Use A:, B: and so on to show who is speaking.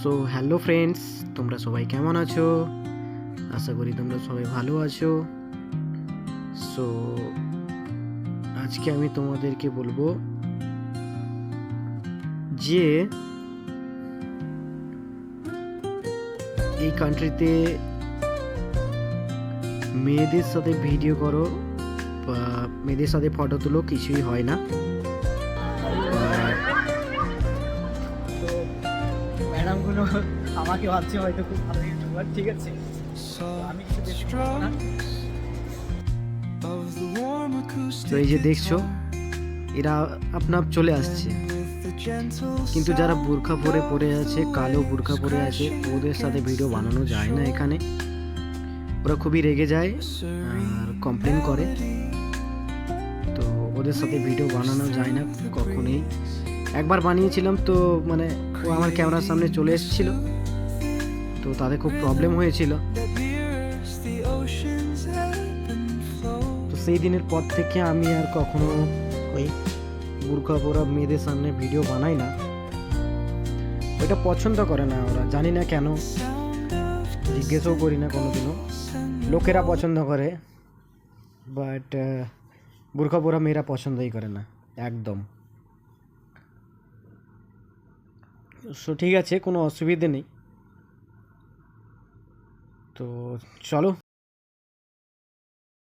A: So hello friends, তোমরা সবাই কেমন আছো? আশা করি তোমরা সবাই ভালো আছো। সো আজকে আমি তোমাদেরকে বলবো যে এই কান্ট্রিতে মেয়েদের সাথে ভিডিও করো বা মেয়েদের সাথে ফটো তুলো, কিছুই হয় না।
B: তো ম্যাডামগুলো আমাকে ভাবছে হয়তো খুব ভালো ইউটিউবার, ঠিক আছে? তো আমি কিছু বেশি বলবো না।
A: তো এই যে দেখছো, এরা আপনা আপ চলে আসছে, কিন্তু যারা বোরখা পরে আছে, কালো বোরখা পরে আছে, ওদের সাথে ভিডিও বানানো যায় না এখানে। ওরা খুবই রেগে যায় আর কমপ্লেন করে, তো ওদের সাথে ভিডিও বানানো যায় না কখনোই। একবার বানিয়েছিলাম, তো মানে ও আমার ক্যামেরার সামনে চলে এসেছিল, তো তাদের খুব প্রবলেম হয়েছিল। তো সেই দিনের পর থেকে আমি আর কখনো ওই বোরখা পরা মেয়েদের সামনে ভিডিও বানাই না। ওইটা পছন্দ করে না ওরা, জানি না কেন, জিজ্ঞেসও করি না কোনোদিনও। লোকেরা পছন্দ করে, বাট বোরখা পরা মেয়েরা পছন্দই করে না একদম। সো ঠিক আছে, কোনো অসুবিধে নেই। তো চলো